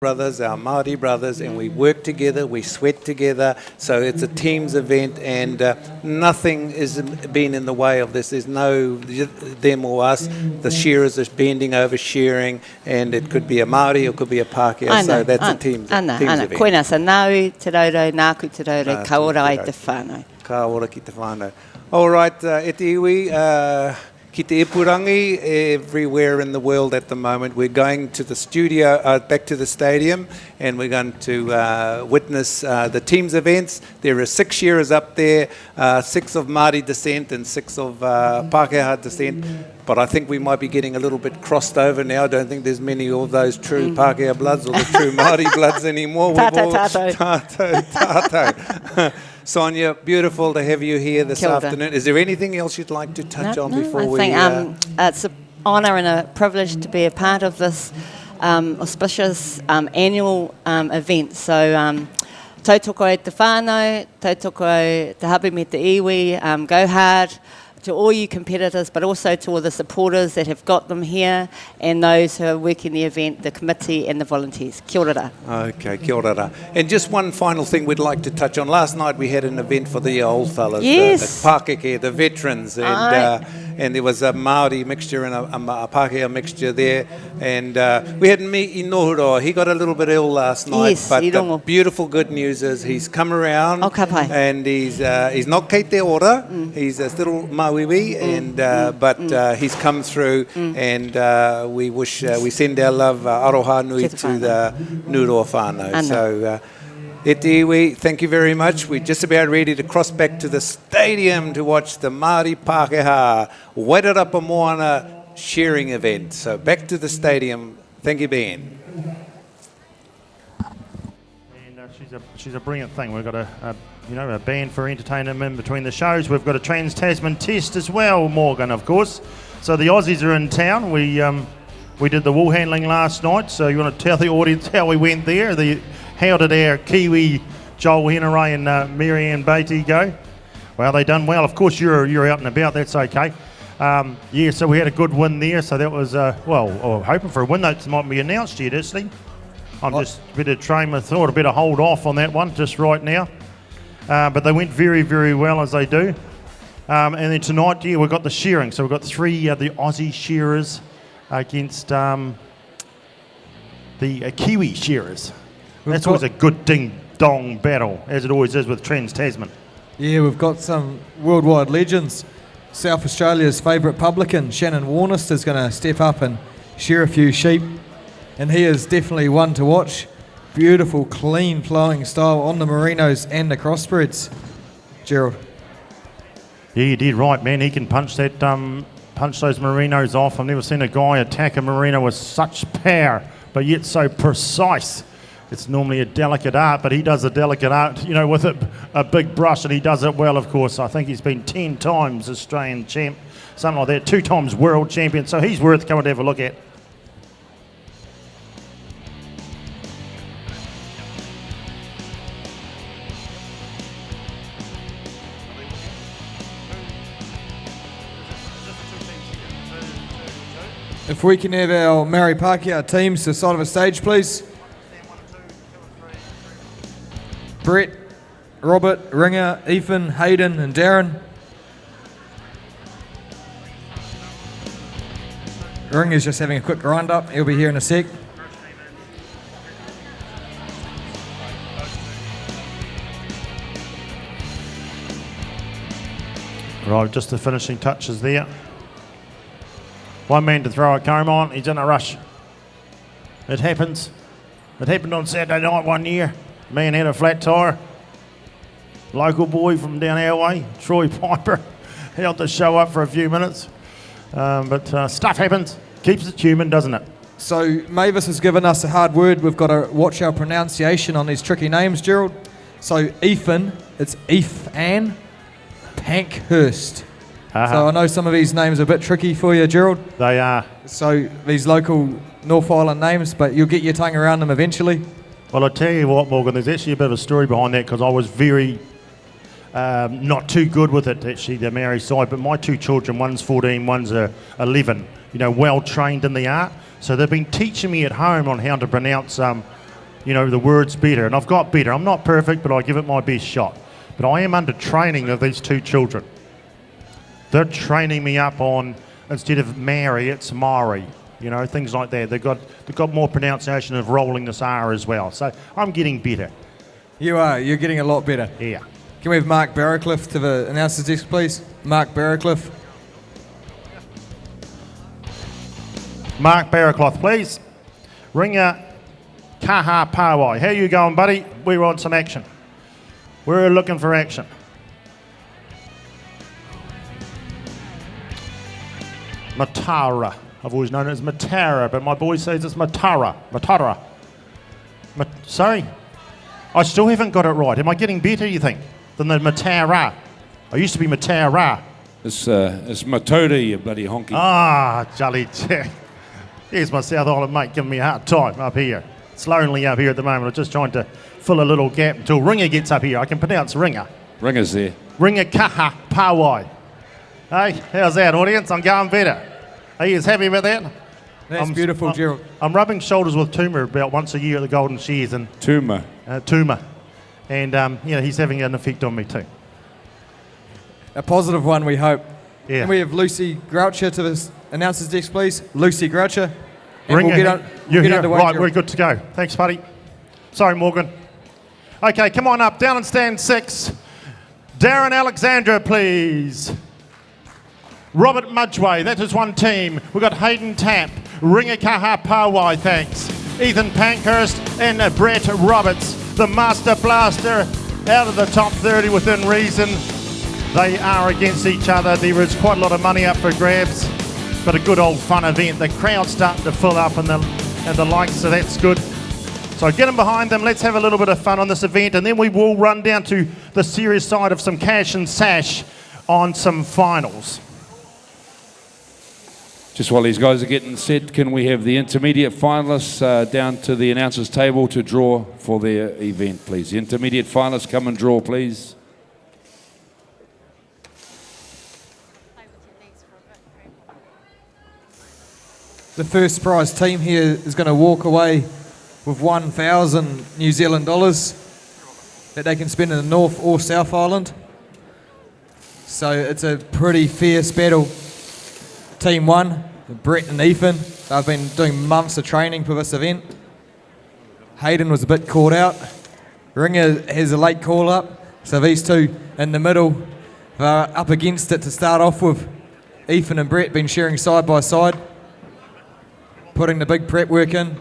brothers, our Maori brothers, and we work together, we sweat together, so it's a team's event, and nothing has been in the way of this. There's no them or us. The shearers are bending over shearing, and it could be a Maori, or it could be a Pakeha, so that's a team's event. Koina sa nau, te raurau, nāku te raurau, ka ora ai te whānau. Ka ora ki te whānau. All right, e te iwi, ki te ipurangi, everywhere in the world at the moment. We're going to the studio, back to the stadium, and we're going to witness the team's events. There are 6 shearers up there, 6 of Māori descent and 6 of Pakeha descent. But I think we might be getting a little bit crossed over now. I don't think there's many of those true Pakeha bloods or the true Māori bloods anymore. Tātou. Sonia, beautiful to have you here this afternoon. Is there anything else you'd like to touch on before we... I think it's an honour and a privilege to be a part of this auspicious annual event. So, tautoko e te whānau, tautoko te hapu me te iwi, go hard to all you competitors, but also to all the supporters that have got them here, and those who are working the event, the committee and the volunteers. Kia ora. Okay, kia ora. And just one final thing we'd like to touch on. Last night we had an event for the old fellas, yes. the Pakeha, the veterans, and there was a Maori mixture and a Pakeha mixture there. And we had me i Nohuro. He got a little bit ill last night, yes, but the beautiful good news is he's come around, and he's not kei te ora. He's a little Mawiwi, and but he's come through, and we send our love, aroha nui, to the Nuroa whānau. So, e te iwi, thank you very much. We're just about ready to cross back to the stadium to watch the Māori Pakeha Wairarapa Moana shearing event. So back to the stadium. Thank you, Ben. And she's a brilliant thing. We've got a band for entertainment in between the shows. We've got a Trans-Tasman test as well, Morgan, of course. So the Aussies are in town. We did the Woolhandling last night. So you want to tell the audience how we went there? How did our Kiwi Joel Henneray and Marianne Beatty go? Well, they done well. Of course, you're out and about. That's okay. So we had a good win there. So that was, hoping for a win. That might be announced yet, actually. I'm just a bit of train. I thought I better hold off on that one just right now. But they went very, very well, as they do. And then tonight, we've got the shearing. So we've got 3 the Aussie shearers against the Kiwi shearers. That's always a good ding-dong battle, as it always is with Trans-Tasman. Yeah, we've got some worldwide legends. South Australia's favourite publican, Shannon Warnest, is going to step up and shear a few sheep. And he is definitely one to watch. Beautiful, clean, flowing style on the merinos and the crossbreds. Gerald. Yeah, you did right, man. He can punch those merinos off. I've never seen a guy attack a merino with such power, but yet so precise. It's normally a delicate art, but he does a delicate art, with a big brush, and he does it well, of course. I think he's been 10 times Australian champ, something like that, 2 times world champion, so he's worth coming to have a look at. If we can have our Maori Pakeha teams to the side of the stage, please. Brett, Robert, Ringer, Ethan, Hayden and Darren. Ringer's just having a quick grind up. He'll be here in a sec. Right, just the finishing touches there. One man to throw a comb on. He's in a rush. It happens. It happened on Saturday night one year. Man had a flat tyre. Local boy from down our way, Troy Piper, held the show up for a few minutes. But stuff happens. Keeps it human, doesn't it? So Mavis has given us a hard word. We've got to watch our pronunciation on these tricky names, Gerald. So Ethan, it's Ethan Pankhurst. So I know some of these names are a bit tricky for you, Gerald. They are. So these local North Island names, but you'll get your tongue around them eventually. Well, I'll tell you what, Morgan, there's actually a bit of a story behind that, because I was very not too good with it, actually, the Maori side, but my 2 children, one's 14, one's 11, well trained in the art. So they've been teaching me at home on how to pronounce you know, the words better, and I've got better. I'm not perfect, but I give it my best shot. But I am under training of these two children. They're training me up on, instead of Maori, it's Maori. You know, things like that. They've got more pronunciation of rolling this R as well. So I'm getting better. You are. You're getting a lot better. Yeah. Can we have Mark Barracliff to the announcer's desk, please? Mark Barracliff. Mark Barracloth, please. Ringa Kaha Pawai. How you going, buddy? We want some action. We're looking for action. Matara. I've always known it as Matara, but my boy says it's Matara. Matara. Sorry? I still haven't got it right. Am I getting better, you think, than the Matara? I used to be Matara. It's Matoda, you bloody honky. Ah, jolly jack. Here's my South Island mate giving me a hard time up here. It's lonely up here at the moment. I'm just trying to fill a little gap until Ringa gets up here. I can pronounce Ringa. Ringa's there. Ringa Kaha Pawai. Hey, how's that, audience? I'm going better. Are you as happy about that? That's beautiful, Gerald. I'm rubbing shoulders with Tuma about once a year at the Golden Shears. And Tuma. Tuma. And, he's having an effect on me too. A positive one, we hope. Yeah. Can we have Lucy Groucher to the announcer's desk, please? Lucy Groucher. And Ringa, we'll get underway. Right, Gerald. we're good to go. Thanks, buddy. Sorry, Morgan. Okay, come on up. Down and stand 6. Darren Alexandra, please. Robert Mudgeway, that is one team. We've got Hayden Tapp, Ringakaha Pawai, thanks. Ethan Pankhurst and Brett Roberts, the Master Blaster, out of the top 30 within reason. They are against each other. There is quite a lot of money up for grabs, but a good old fun event. The crowd's starting to fill up and the likes, so that's good. So get them behind them. Let's have a little bit of fun on this event, and then we will run down to the serious side of some cash and sash on some finals. Just while these guys are getting set, can we have the intermediate finalists down to the announcers table to draw for their event, please? The intermediate finalists, come and draw, please. The first prize team here is going to walk away with 1,000 New Zealand dollars that they can spend in the North or South Island. So it's a pretty fierce battle. Team 1, Brett and Ethan, they've been doing months of training for this event. Hayden was a bit caught out. Ringa has a late call up, so these two in the middle are up against it to start off with. Ethan and Brett been sharing side by side, putting the big prep work in.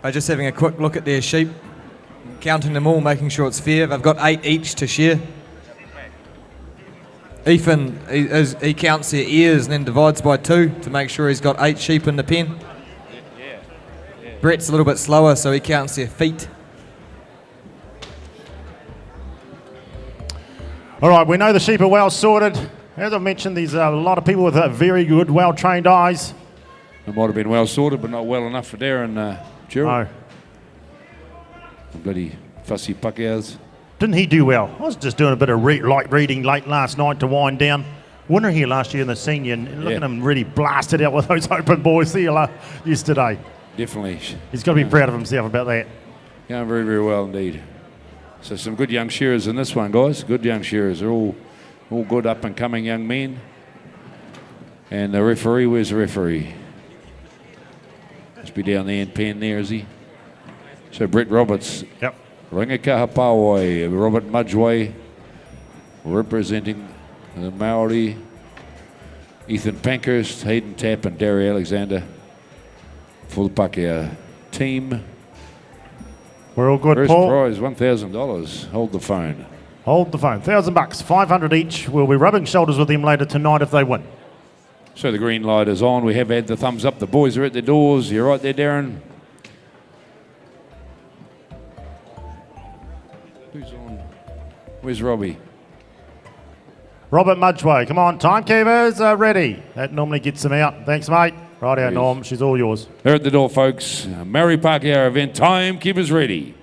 By just having a quick look at their sheep, counting them all, making sure it's fair. They've got 8 each to share. Ethan, he counts their ears and then divides by 2 to make sure he's got 8 sheep in the pen. Brett's a little bit slower, so he counts their feet. All right, we know the sheep are well sorted. As I mentioned, there's a lot of people with very good, well-trained eyes. It might have been well sorted, but not well enough for Darren, Gerald. No. Bloody fussy Pakehas. Didn't he do well? I was just doing a bit of light reading late last night to wind down. Winner here last year in the senior, and look at him really blasted out with those open boys there yesterday. Definitely. He's got to be proud of himself about that. Going very, very well indeed. So some good young shearers in this one, guys. Good young shearers. They're all good up-and-coming young men. And the referee, where's the referee? Must be down there in pen there, is he? So Brett Roberts. Yep. Ringakaha Pawai, Robert Mudgeway, representing the Maori, Ethan Pankhurst, Hayden Tapp and Darry Alexander for the Pakeha team. We're all good, First Paul. prize, $1,000. Hold the phone. Hold the phone. $1,000, 500 each. We'll be rubbing shoulders with them later tonight if they win. So the green light is on. We have had the thumbs up. The boys are at their doors. You're right there, Darren. Who's on? Where's Robbie? Robert Mudgeway, come on, timekeepers are ready. That normally gets them out. Thanks, mate. Righto, Yes. Norm, she's all yours. They're at the door, folks. Maori Pakeha event. Timekeepers ready.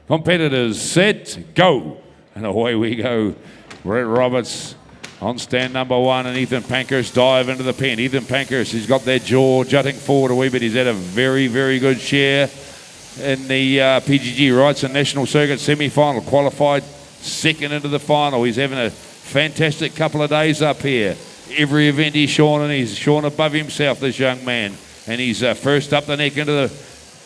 Competitors set, go. And away we go. Brett Roberts On stand number 1, and Ethan Pankhurst dive into the pen. Ethan Pankhurst, he's got that jaw jutting forward a wee bit. He's had a very, very good share in the PGG Rights and National Circuit semi-final. Qualified second into the final. He's having a fantastic couple of days up here. Every event he's shorn, and he's shorn above himself, this young man. And he's first up the neck into the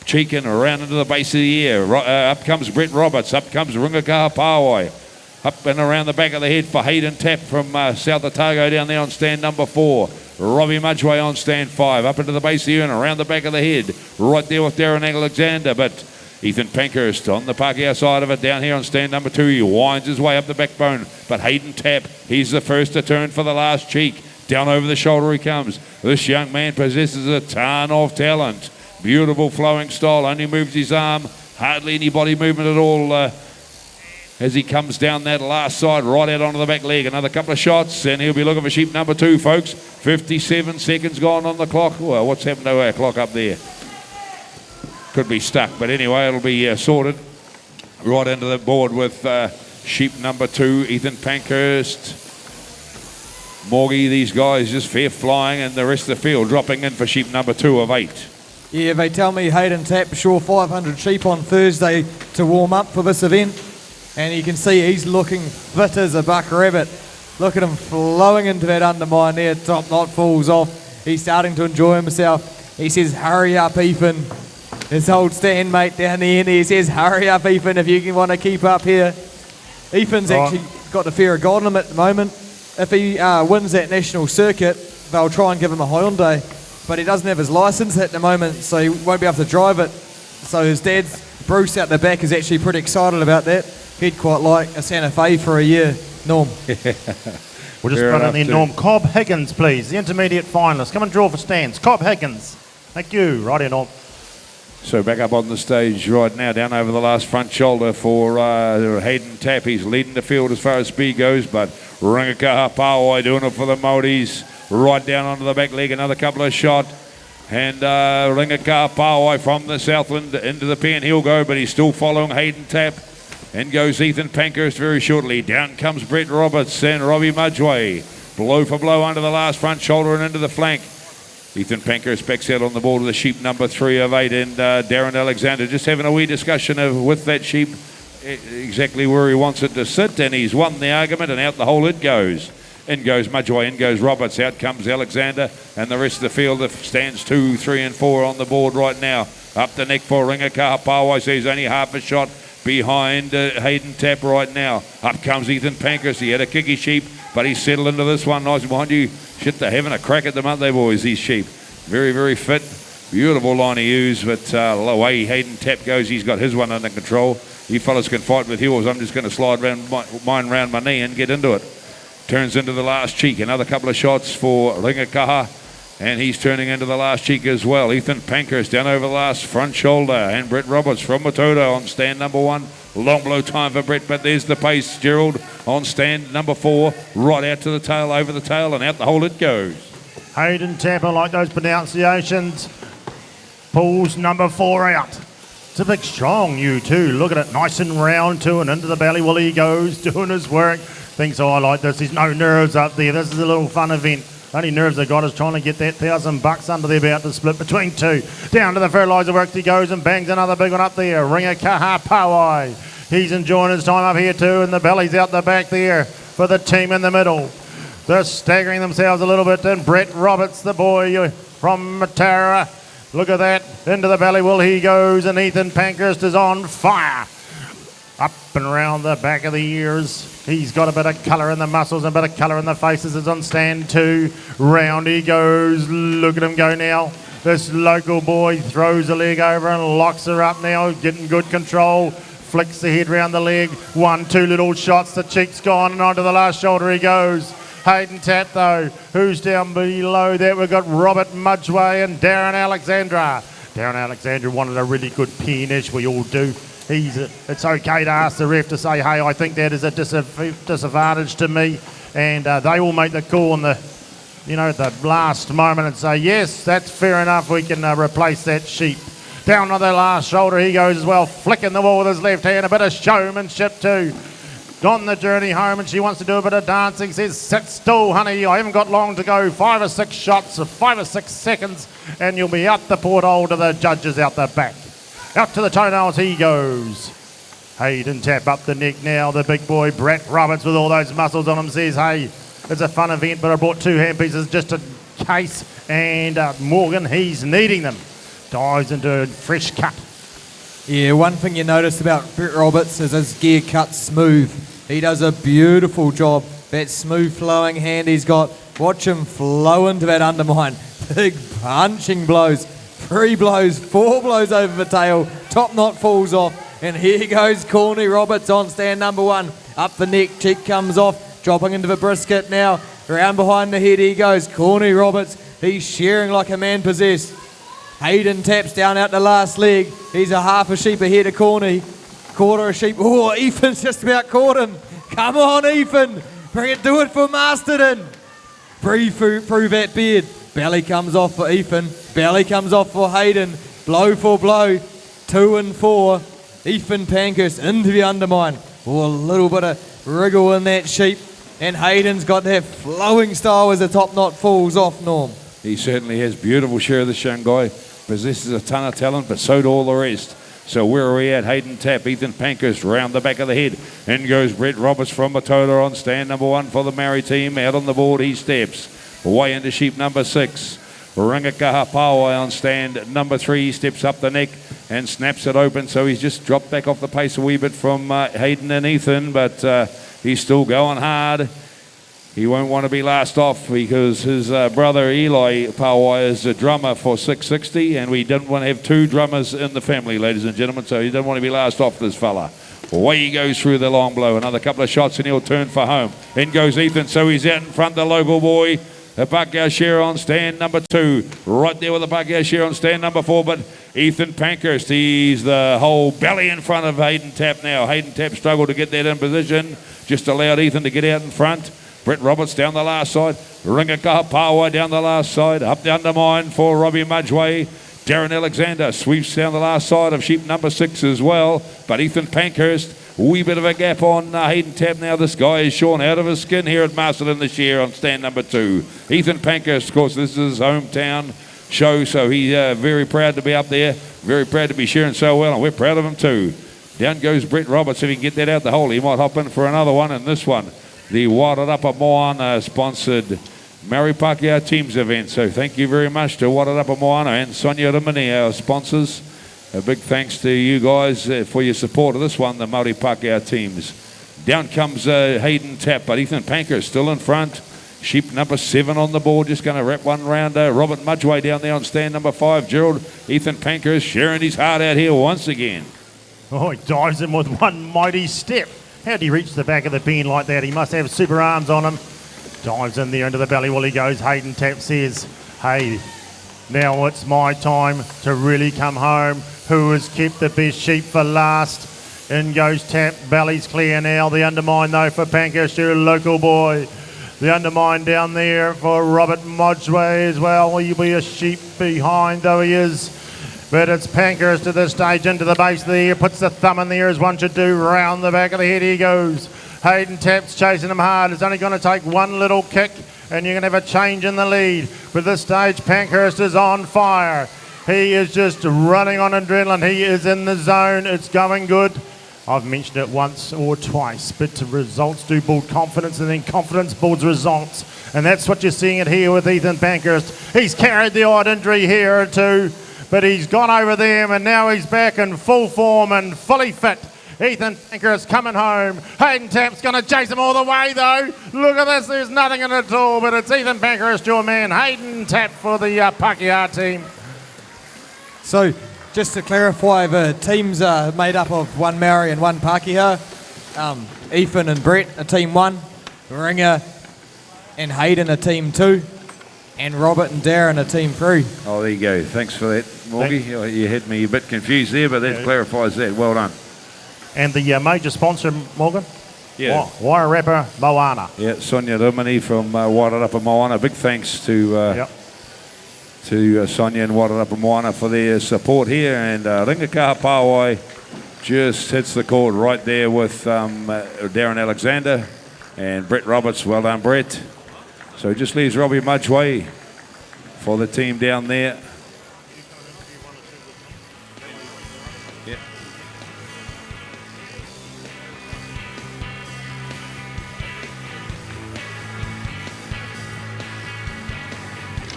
cheek and around into the base of the ear. Up comes Brett Roberts. Up comes Ringakaha Pawai. Up and around the back of the head for Hayden Tapp from South Otago down there on stand number 4. Robbie Mudgeway on stand 5. Up into the base of the ear and around the back of the head. Right there with Darren Alexander. But Ethan Pankhurst on the Pakeha side of it down here on stand number 2. He winds his way up the backbone. But Hayden Tapp, he's the first to turn for the last cheek. Down over the shoulder he comes. This young man possesses a ton of talent. Beautiful flowing style. Only moves his arm. Hardly any body movement at all. As he comes down that last side, right out onto the back leg. Another couple of shots, and he'll be looking for sheep number 2, folks. 57 seconds gone on the clock. Well, what's happened to our clock up there? Could be stuck, but anyway, it'll be sorted. Right into the board with sheep number 2, Ethan Pankhurst. Morgie, these guys just fair flying, and the rest of the field dropping in for sheep number 2 of 8. Yeah, they tell me Hayden Tapp shore 500 sheep on Thursday to warm up for this event. And you can see he's looking fit as a buck rabbit. Look at him flowing into that undermine there. Top knot falls off. He's starting to enjoy himself. He says, hurry up, Ethan. His old stand mate down the end, he says, hurry up, Ethan, if you want to keep up here. Ethan's actually got the fear of God in him at the moment. If he wins that national circuit, they'll try and give him a Hyundai. But he doesn't have his licence at the moment, so he won't be able to drive it. So his dad, Bruce, out the back, is actually pretty excited about that. He'd quite like a Santa Fe for a year. Norm. We'll just put in there, Norm. Cobb Higgins, please. The intermediate finalist. Come and draw for stands. Cobb Higgins. Thank you. Right in, Norm. So back up on the stage right now, down over the last front shoulder for Hayden Tapp. He's leading the field as far as speed goes, but Ringakaha Pawai doing it for the Maoris. Right down onto the back leg, another couple of shots. And Ringakaha Pawai from the Southland into the pen. He'll go, but he's still following Hayden Tapp. In goes Ethan Pankhurst very shortly. Down comes Brett Roberts and Robbie Mudgeway. Blow for blow under the last front shoulder and into the flank. Ethan Pankhurst backs out on the board with the sheep number 3 of 8. And Darren Alexander just having a wee discussion with that sheep exactly where he wants it to sit. And he's won the argument, and out the hole it goes. In goes Mudgeway, in goes Roberts. Out comes Alexander and the rest of the field stands 2, 3 and 4 on the board right now. Up the neck for Ringakaha Pawai, so he's only half a shot behind Hayden Tapp right now. Up comes Ethan Pankhurst. He had a kicky sheep, but he's settled into this one. Nice behind you. Shit, they're having a crack at them, aren't they, boys, these sheep? Very, very fit. Beautiful line of ewes, but the way Hayden Tapp goes, he's got his one under control. You fellas can fight with yours. I'm just going to slide mine round my knee and get into it. Turns into the last cheek. Another couple of shots for Ringakaha. And he's turning into the last cheek as well. Ethan Pankhurst down over the last front shoulder. And Brett Roberts from Matoto on stand number 1. Long blow time for Brett, but there's the pace. Gerald on stand number 4. Right out to the tail, over the tail, and out the hole it goes. Hayden Tapp, I like those pronunciations. Pulls number 4 out. It's a big strong you too. Look at it, nice and round too, and into the belly well he goes, doing his work. Thinks, I like this. There's no nerves up there. This is a little fun event. Only nerves they've got is trying to get that $1,000 under their belt to split between 2. Down to the fertiliser works he goes and bangs another big one up there. Ringakaha Pawai. He's enjoying his time up here too, and the belly's out the back there for the team in the middle. They're staggering themselves a little bit. And Brett Roberts, the boy from Matara. Look at that. Into the belly well he goes, and Ethan Pankhurst is on fire. Up and around the back of the ears. He's got a bit of colour in the muscles and a bit of colour in the faces. It's on stand 2. Round he goes. Look at him go now. This local boy throws a leg over and locks her up now. Getting good control. Flicks the head round the leg. 1, 2 little shots. The cheek's gone and onto the last shoulder he goes. Hayden Tapp though. Who's down below that? We've got Robert Mudgeway and Darren Alexandra. Darren Alexandra wanted a really good peerage. We all do. It's okay to ask the ref to say, hey, I think that is a disadvantage to me, and they will make the call in the last moment and say, yes, that's fair enough, we can replace that sheep. Down on the last shoulder he goes as well, flicking the wall with his left hand, a bit of showmanship too. gone the journey home and she wants to do a bit of dancing. Says, sit still, honey. I haven't got long to go. 5 or 6 shots, 5 or 6 seconds, and you'll be out the porthole to the judges out the back. Out to the toenails he goes. Hayden Tap up the neck now. The big boy, Brett Roberts, with all those muscles on him, says, hey, it's a fun event, but I brought 2 handpieces just in case. And Morgan, he's needing them. Dives into a fresh cut. Yeah, one thing you notice about Brett Roberts is his gear cut's smooth. He does a beautiful job. That smooth flowing hand he's got. Watch him flow into that undermine. Big punching blows. 3 blows, 4 blows over the tail. Top knot falls off. And here goes Corny Roberts on stand number 1. Up the neck, cheek comes off. Dropping into the brisket now. Around behind the head he goes. Corny Roberts, he's shearing like a man possessed. Hayden Taps down out the last leg. He's a half a sheep ahead of Corny. Quarter a sheep. Oh, Ethan's just about caught him. Come on, Ethan. Bring it, do it for Masterton. Breathe through that beard. Belly comes off for Ethan. Belly comes off for Hayden. Blow for blow. 2 and 4. Ethan Pankhurst into the undermine. Oh, a little bit of wriggle in that sheep. And Hayden's got that flowing style as the top knot falls off, Norm. He certainly has. Beautiful share, this young guy. Possesses a ton of talent, but so do all the rest. So where are we at? Hayden Tap, Ethan Pankhurst round the back of the head. In goes Brett Roberts from Matola on stand number 1 for the Maori team. Out on the board he steps. Away into sheep number 6. Rangakaha Pawai on stand number 3. He steps up the neck and snaps it open. So he's just dropped back off the pace a wee bit from Hayden and Ethan, but he's still going hard. He won't want to be last off because his brother Eli Pawai is a drummer for 660, and we didn't want to have 2 drummers in the family, ladies and gentlemen, so he didn't want to be last off, this fella. Away he goes through the long blow. Another couple of shots and he'll turn for home. In goes Ethan, so he's out in front, the local boy. The Pakeha Shear on stand number 2. Right there with the Pakeha Shear on stand number 4, but Ethan Pankhurst, he's the whole belly in front of Hayden Tap now. Hayden Tap struggled to get that in position. Just allowed Ethan to get out in front. Brett Roberts down the last side. Rangakaha Pawai down the last side. Up the undermine for Robbie Mudgeway. Darren Alexander sweeps down the last side of sheep number 6 as well. But Ethan Pankhurst, wee bit of a gap on Hayden Tap now. This guy is shorn out of his skin here at Masterton this year on stand number 2. Ethan Pankhurst, of course, this is his hometown show, so he's very proud to be up there. Very proud to be shearing so well, and we're proud of him too. Down goes Brett Roberts. If he can get that out the hole, he might hop in for another one in this one. The Wairarapa Moana sponsored Maori Pakeha Teams event. So thank you very much to Wairarapa Moana and Sonia Rimini, our sponsors. A big thanks to you guys for your support of this one, the Maori Pakeha Teams. Down comes Hayden Tap, but Ethan Pankhurst still in front. Sheep number 7 on the board, just going to wrap one round. Robert Mudgeway down there on stand number 5. Gerald Ethan Pankhurst sharing his heart out here once again. Oh, he dives in with one mighty step. How'd he reach the back of the pen like that? He must have super arms on him. Dives in there into the belly while he goes. Hayden Tap says, hey, now it's my time to really come home. Who has kept the best sheep for last? In goes Tap. Belly's clear now. The undermine, though, for Pankhurst, your local boy. The undermine down there for Robert Modgeway as well. He'll be a sheep behind, though he is. But it's Pankhurst at this stage into the base there. Puts the thumb in there as one should do. Round the back of the head he goes. Hayden Tap's chasing him hard. It's only going to take one little kick and you're going to have a change in the lead. But this stage Pankhurst is on fire. He is just running on adrenaline. He is in the zone. It's going good. I've mentioned it once or twice, but results do build confidence, and then confidence builds results. And that's what you're seeing it here with Ethan Pankhurst. He's carried the odd injury here or two, but he's gone over them, and now he's back in full form and fully fit. Ethan Pankhurst coming home. Hayden Tap's going to chase him all the way, though. Look at this. There's nothing in it at all, but it's Ethan Pankhurst, your man. Hayden Tap for the Pakeha team. So, just to clarify, the teams are made up of 1 Maori and 1 Pakeha. Ethan and Brett are team 1. Ringer and Hayden are team 2. And Robert and Darren are team 3. Oh, there you go. Thanks for that, Morgie. You had me a bit confused there, but that clarifies that. Well done. And the major sponsor, Morgan? Yeah. Wairarapa Moana. Yeah, Sonia Rimini from Wairarapa Moana. Big thanks to Sonia and Wairarapa Moana for their support here. And Rangakaha Pawai just hits the cord right there with Darren Alexander and Brett Roberts. Well done, Brett. So just leaves Robbie Mudgeway for the team down there. Yeah.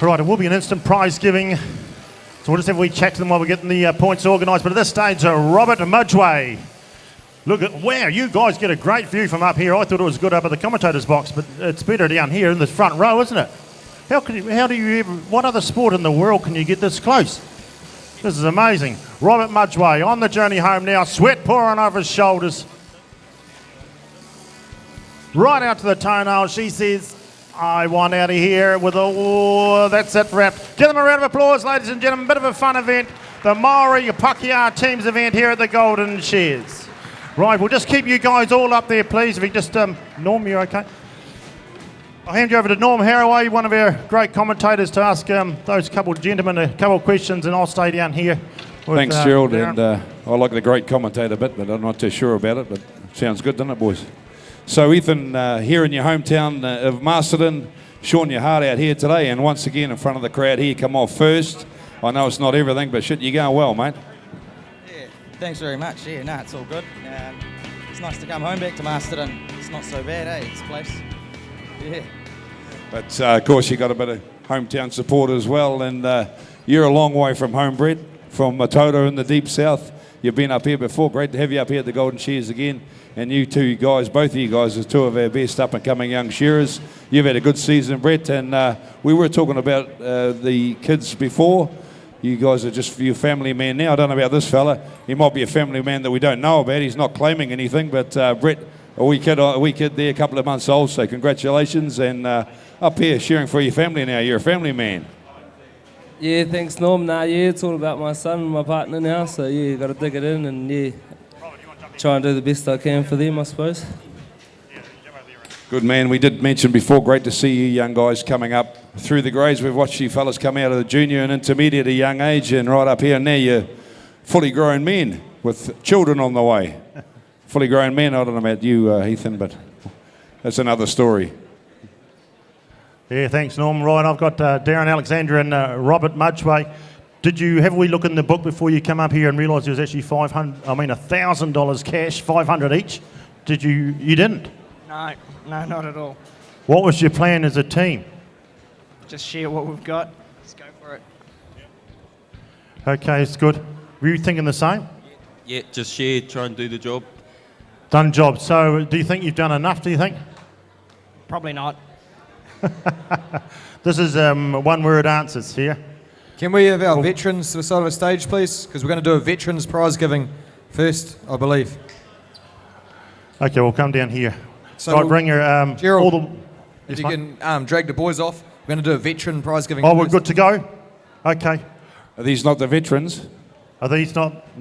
Right, it will be an instant prize giving. So we'll just have a wee chat to them while we're getting the points organised. But at this stage, Robert Mudgeway. Look at, wow, you guys get a great view from up here. I thought it was good up at the commentators box, but it's better down here in the front row, isn't it? What other sport in the world can you get this close? This is amazing. Robert Mudgeway on the journey home now, sweat pouring over his shoulders. Right out to the toenail, she says, I want out of here with that's it wrap. Give them a round of applause, ladies and gentlemen. Bit of a fun event. The Maori Pakeha teams event here at the Golden Shears. Right, we'll just keep you guys all up there, please. If you just, Norm, you're okay? I'll hand you over to Norm Haraway, one of our great commentators, to ask those couple of gentlemen a couple of questions, and I'll stay down here. Thanks, Gerald. And I like the great commentator bit, but I'm not too sure about it. But sounds good, doesn't it, boys? So, Ethan, here in your hometown of Masterton, showing your heart out here today, and once again in front of the crowd here, come off first. I know it's not everything, but shit, you're going well, mate. Yeah, thanks very much. Yeah, no, it's all good. It's nice to come home back to Masterton. It's not so bad, eh? It's a place. Yeah. But, of course, you got a bit of hometown support as well, and you're a long way from home, Brett, from Matoto in the deep south. You've been up here before. Great to have you up here at the Golden Shears again. And you two guys, both of you guys, are two of our best up-and-coming young shearers. You've had a good season, Brett, and we were talking about the kids before. You guys are just your family man now. I don't know about this fella. He might be a family man that we don't know about. He's not claiming anything, but Brett, a wee kid there, a couple of months old, so congratulations. And up here, shearing for your family now. You're a family man. Yeah, thanks, Norm. Yeah, it's all about my son and my partner now, so yeah, got to dig it in and yeah, try and do the best I can for them, I suppose. Good man. We did mention before, great to see you young guys coming up through the grades. We've watched you fellas come out of the junior and intermediate at a young age, and right up here, and now you're fully grown men with children on the way. Fully grown men. I don't know about you, Ethan, but that's another story. Yeah, thanks, Norm. Right, I've got Darren Alexander and Robert Mudgeway. Did you have a wee look in the book before you come up here and realise there was actually $1,000 cash, 500 each? Did you? You didn't? No, not at all. What was your plan as a team? Just share what we've got. Let's go for it. Okay, it's good. Were you thinking the same? Yeah, just share, try and do the job. Done job. So do you think you've done enough, do you think? Probably not. This is one-word answers here. Can we have our veterans to the side of the stage, please? Because we're going to do a veterans prize giving first, I believe. Okay, we'll come down here. So right, we'll, bring your Gerald, all the. if you can drag the boys off, we're going to do a veteran prize giving. Oh, we're good to go. Okay. Are these not the veterans? Are these not?